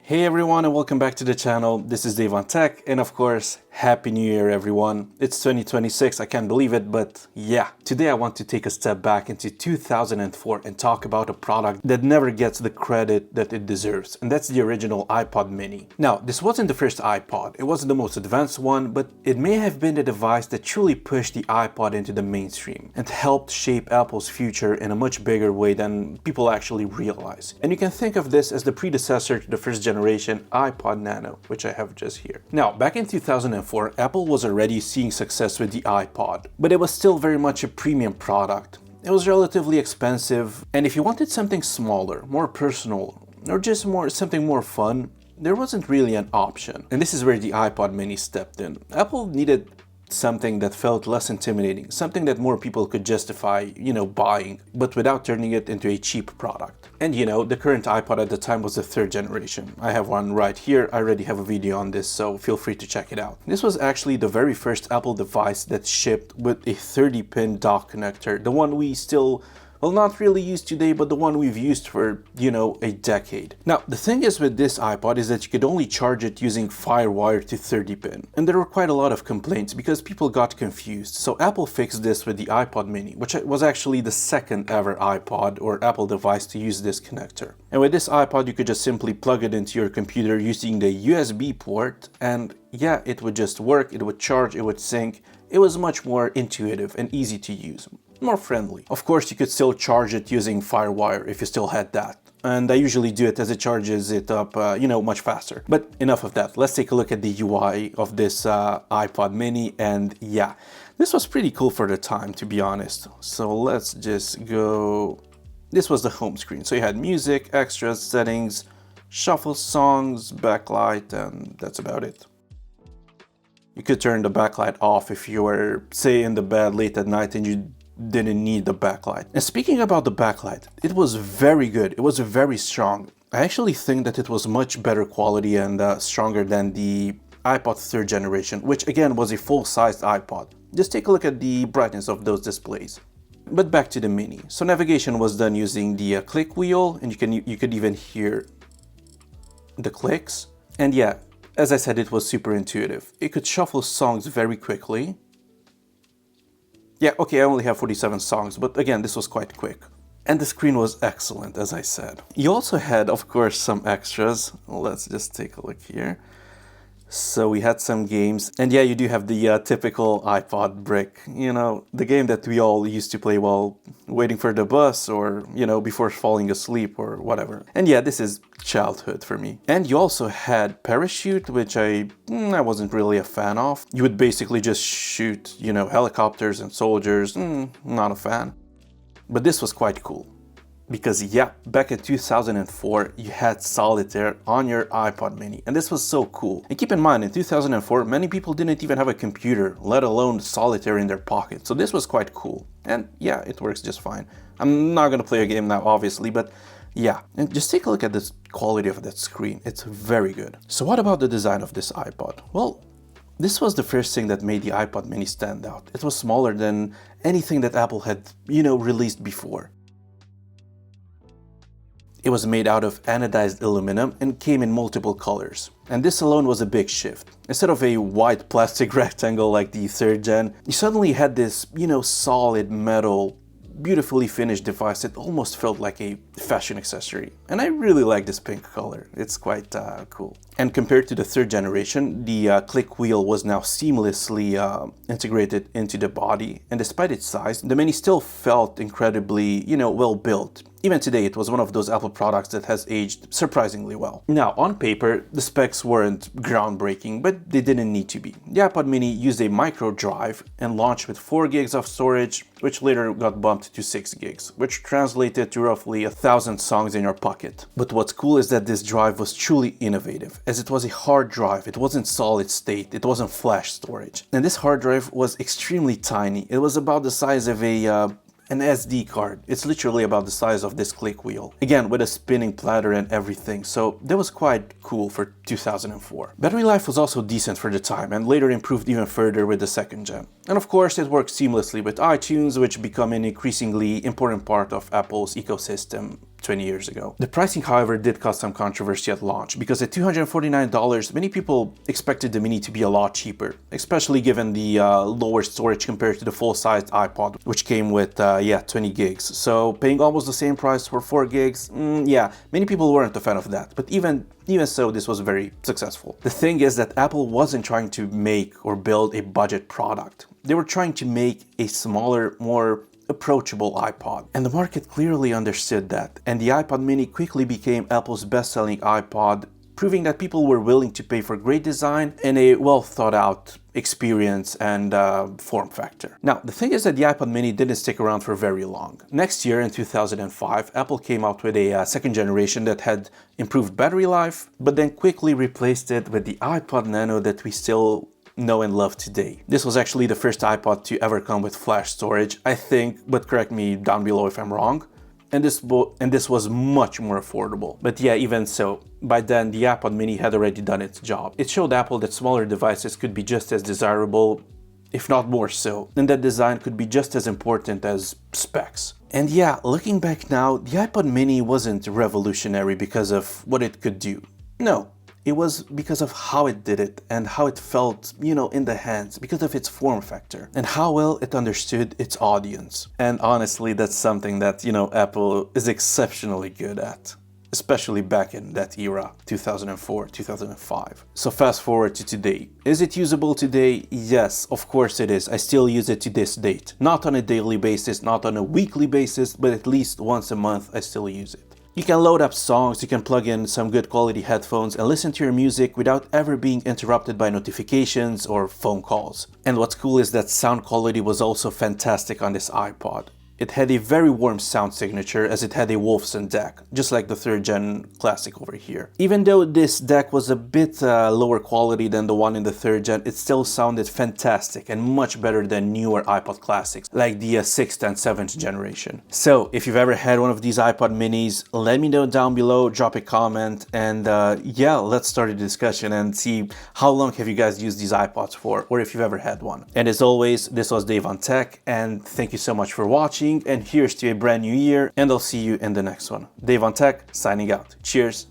Hey everyone and welcome back to the channel. This is Dave on Tech and of course, Happy New Year everyone. It's 2026, I can't believe it, but yeah. Today I want to take a step back into 2004 and talk about a product that never gets the credit that it deserves, and that's the original iPod mini. Now, this wasn't the first iPod, it wasn't the most advanced one, but it may have been the device that truly pushed the iPod into the mainstream and helped shape Apple's future in a much bigger way than people actually realize. And you can think of this as the predecessor to the first generation iPod Nano, which I have just here. Now, back in 2004, Apple was already seeing success with the iPod, but it was still very much a premium product. It was relatively expensive, and if you wanted something smaller, more personal, or just something more fun, there wasn't really an option. And this is where the iPod mini stepped in. Apple needed something that felt less intimidating, something that more people could justify, buying, but without turning it into a cheap product. And the current iPod at the time was the third generation. I have one right here, I already have a video on this, so feel free to check it out. This was actually the very first Apple device that shipped with a 30-pin dock connector, the one we still, well, not really used today, but the one we've used for, a decade. Now, the thing is with this iPod is that you could only charge it using FireWire to 30-pin. And there were quite a lot of complaints because people got confused. So Apple fixed this with the iPod mini, which was actually the second ever iPod or Apple device to use this connector. And with this iPod, you could just simply plug it into your computer using the USB port, and yeah, it would just work, it would charge, it would sync. It was much more intuitive and easy to use. More friendly. Of course, you could still charge it using FireWire if you still had that. And I usually do it as it charges it up, much faster. But enough of that. Let's take a look at the UI of this iPod mini. And yeah, this was pretty cool for the time, to be honest. So let's just go. This was the home screen. So you had music, extras, settings, shuffle songs, backlight, and that's about it. You could turn the backlight off if you were, say, in the bed late at night and you didn't need the backlight. And speaking about the backlight, it was very good. It was very strong. I actually think that it was much better quality and stronger than the iPod 3rd generation, which again was a full-sized iPod. Just take a look at the brightness of those displays. But back to the mini. So navigation was done using the click wheel, and you could even hear the clicks. And yeah, as I said, it was super intuitive. It could shuffle songs very quickly. Yeah, okay, I only have 47 songs, but again, this was quite quick. And the screen was excellent, as I said. You also had, of course, some extras. Let's just take a look here. So we had some games, and yeah, you do have the typical iPod brick, the game that we all used to play while waiting for the bus or, before falling asleep or whatever. And yeah, this is childhood for me. And you also had Parachute, which I wasn't really a fan of. You would basically just shoot, helicopters and soldiers. Not a fan. But this was quite cool. Because yeah, back in 2004, you had Solitaire on your iPod mini, and this was so cool. And keep in mind, in 2004, many people didn't even have a computer, let alone Solitaire in their pocket, so this was quite cool. And yeah, it works just fine. I'm not gonna play a game now, obviously, but yeah. And just take a look at the quality of that screen, it's very good. So what about the design of this iPod? Well, this was the first thing that made the iPod mini stand out. It was smaller than anything that Apple had, released before. It was made out of anodized aluminum and came in multiple colors. And this alone was a big shift. Instead of a white plastic rectangle like the 3rd gen, you suddenly had this, solid metal, beautifully finished device that almost felt like a fashion accessory. And I really like this pink color. It's quite cool. And compared to the 3rd generation, the click wheel was now seamlessly integrated into the body. And despite its size, the mini still felt incredibly, well built. Even today, it was one of those Apple products that has aged surprisingly well. Now, on paper, the specs weren't groundbreaking, but they didn't need to be. The iPod mini used a microdrive and launched with 4 gigs of storage, which later got bumped to 6 gigs, which translated to roughly 1,000 songs in your pocket. But what's cool is that this drive was truly innovative, as it was a hard drive. It wasn't solid state, it wasn't flash storage. And this hard drive was extremely tiny. It was about the size of an SD card. It's literally about the size of this click wheel. Again, with a spinning platter and everything, so that was quite cool for 2004. Battery life was also decent for the time and later improved even further with the 2nd gen. And of course, it works seamlessly with iTunes, which become an increasingly important part of Apple's ecosystem 20 years ago. The pricing, however, did cause some controversy at launch, because at $249, many people expected the Mini to be a lot cheaper, especially given the lower storage compared to the full-sized iPod, which came with 20 gigs. So paying almost the same price for 4 gigs, many people weren't a fan of that. But even so, this was very successful. The thing is that Apple wasn't trying to make or build a budget product. They were trying to make a smaller, more approachable iPod. And the market clearly understood that. And the iPod mini quickly became Apple's best-selling iPod, proving that people were willing to pay for great design and a well-thought-out experience and form factor. Now, the thing is that the iPod mini didn't stick around for very long. Next year, in 2005, Apple came out with a second generation that had improved battery life, but then quickly replaced it with the iPod Nano that we still know and love today. This was actually the first iPod to ever come with flash storage, I think, but correct me down below if I'm wrong. And this was much more affordable. But yeah, even so, by then the iPod mini had already done its job. It showed Apple that smaller devices could be just as desirable, if not more so, and that design could be just as important as specs. And yeah, looking back now, the iPod mini wasn't revolutionary because of what it could do. No. It was because of how it did it and how it felt, in the hands, because of its form factor and how well it understood its audience. And honestly, that's something that, Apple is exceptionally good at, especially back in that era, 2004, 2005. So fast forward to today. Is it usable today? Yes, of course it is. I still use it to this date. Not on a daily basis, not on a weekly basis, but at least once a month I still use it. You can load up songs, you can plug in some good quality headphones and listen to your music without ever being interrupted by notifications or phone calls. And what's cool is that sound quality was also fantastic on this iPod. It had a very warm sound signature as it had a Wolfson DAC, just like the 3rd gen Classic over here. Even though this DAC was a bit lower quality than the one in the 3rd gen, it still sounded fantastic and much better than newer iPod Classics, like the 6th and 7th generation. So, if you've ever had one of these iPod minis, let me know down below, drop a comment, and let's start a discussion and see how long have you guys used these iPods for, or if you've ever had one. And as always, this was Dave on Tech, and thank you so much for watching. And here's to a brand new year, and I'll see you in the next one. Dave on Tech, signing out. Cheers.